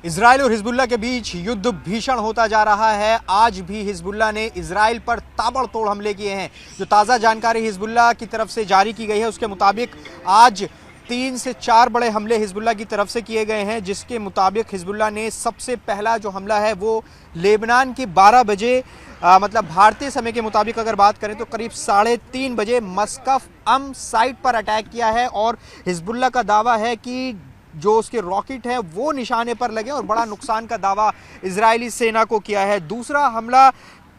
Israel और Hezbollah के बीच युद्ध भीषण होता जा रहा है। आज भी हिजबुल्लाह ने इजराइल पर ताबड़तोड़ हमले किए हैं। जो ताज़ा जानकारी हिजबुल्लाह की तरफ से जारी की गई है उसके मुताबिक आज 3 से 4 बड़े हमले हिजबुल्लाह की तरफ से किए गए हैं, जिसके मुताबिक हिजबुल्लाह ने सबसे पहला जो हमला है वो लेबनान के 12 बजे मतलब भारतीय समय के मुताबिक अगर बात करें तो करीब 3:30 बजे मस्कफ साइट पर अटैक किया है। और हिजबुल्लाह का दावा है कि जो उसके रॉकेट हैं वो निशाने पर लगे और बड़ा नुकसान का दावा इजरायली सेना को किया है। दूसरा हमला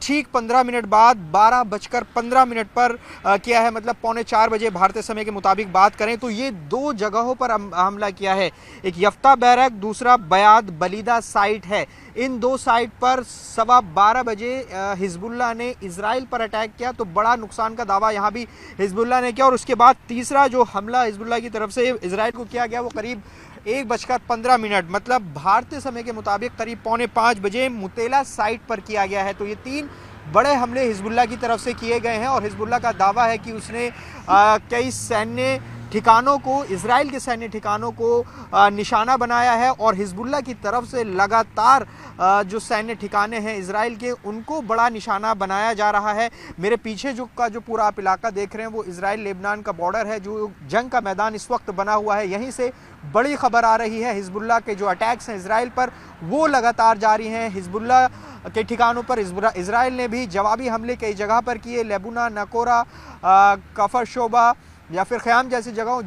ठीक 15 मिनट बाद 12:15 पर किया है, मतलब 3:45 बजे भारतीय समय के मुताबिक बात करें तो ये 2 जगहों पर हमला किया है। एक यफ्ता बैरक, दूसरा बयाद बलीदा साइट है। इन 2 साइट पर 12:15 बजे हिजबुल्लाह ने इजराइल पर अटैक किया, तो बड़ा नुकसान का दावा यहाँ भी हिजबुल्लाह ने किया। और उसके बाद तीसरा जो हमला हिजबुल्लाह की तरफ से इजराइल को किया गया वो करीब 1:15 मतलब भारतीय समय के मुताबिक करीब 4:45 बजे मुतेला साइट पर किया गया है। तो ये 3 बड़े हमले हिजबुल्लाह की तरफ से किए गए हैं और हिजबुल्लाह का दावा है कि उसने कई सैन्य ठिकानों को, इजराइल के सैन्य ठिकानों को निशाना बनाया है। और हिजबुल्लाह की तरफ से लगातार जो सैन्य ठिकाने हैं इजराइल के, उनको बड़ा निशाना बनाया जा रहा है। मेरे पीछे जो पूरा आप इलाका देख रहे हैं वो इजराइल लेबनान का बॉर्डर है, जो जंग का मैदान इस वक्त बना हुआ है। यहीं से बड़ी खबर आ रही है, हिजबुल्लाह के जो अटैक्स हैं इजराइल पर वो लगातार जारी हैं। हिजबुल्लाह के ठिकानों पर इजराइल ने भी जवाबी हमले कई जगह पर किए। लेबुना, नकोरा, कफर शोबा या फिर ख़याम जैसी जगहों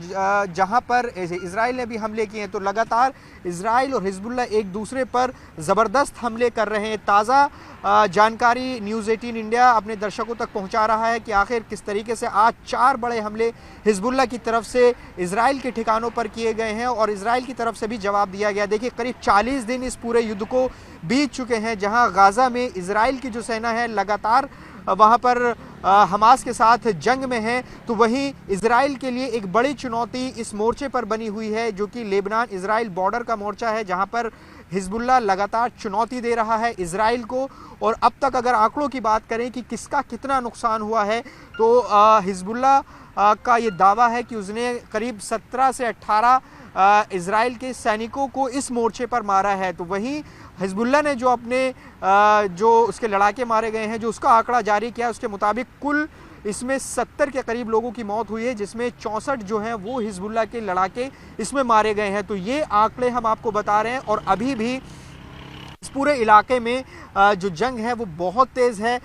जहां पर इजराइल ने भी हमले किए हैं। तो लगातार इजराइल और हिजबुल्लाह एक दूसरे पर ज़बरदस्त हमले कर रहे हैं। ताज़ा जानकारी न्यूज़ 18 इंडिया अपने दर्शकों तक पहुंचा रहा है कि आखिर किस तरीके से आज 4 बड़े हमले हिजबुल्लाह की तरफ से इजराइल के ठिकानों पर किए गए हैं और इजराइल की तरफ से भी जवाब दिया गया। देखिए, करीब 40 दिन इस पूरे युद्ध को बीत चुके हैं, जहाँ गाज़ा में इजराइल की जो सेना है लगातार वहाँ पर हमास के साथ जंग में है। तो वहीं इजराइल के लिए एक बड़ी चुनौती इस मोर्चे पर बनी हुई है, जो कि लेबनान इजराइल बॉर्डर का मोर्चा है, जहां पर हिजबुल्लाह लगातार चुनौती दे रहा है इजराइल को। और अब तक अगर आंकड़ों की बात करें कि किसका कितना नुकसान हुआ है, तो हिजबुल्लाह का ये दावा है कि उसने करीब 17 से 18 इजराइल के सैनिकों को इस मोर्चे पर मारा है। तो वहीं हिजबुल्लाह ने जो अपने जो उसके लड़ाके मारे गए हैं, जो उसका आंकड़ा जारी किया है, उसके मुताबिक कुल इसमें 70 के करीब लोगों की मौत हुई है, जिसमें 64 जो हैं वो हिजबुल्लाह के लड़ाके इसमें मारे गए हैं। तो ये आंकड़े हम आपको बता रहे हैं। और अभी भी इस पूरे इलाके में जो जंग है वो बहुत तेज़ है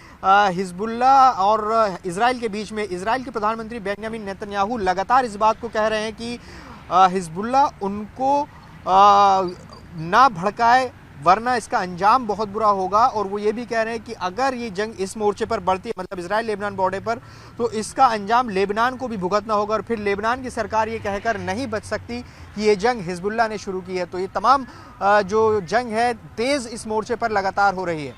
हिजबुल्लाह और इजराइल के बीच में। इजराइल के प्रधानमंत्री बेंजामिन नेतन्याहू लगातार इस बात को कह रहे हैं कि हिजबुल्लाह उनको ना भड़काए, वरना इसका अंजाम बहुत बुरा होगा। और वो ये भी कह रहे हैं कि अगर ये जंग इस मोर्चे पर बढ़ती है, मतलब इजराइल लेबनान बॉर्डर पर, तो इसका अंजाम लेबनान को भी भुगतना होगा और फिर लेबनान की सरकार ये कहकर नहीं बच सकती कि ये जंग हिजबुल्लाह ने शुरू की है। तो ये तमाम जो जंग है तेज़ इस मोर्चे पर लगातार हो रही है।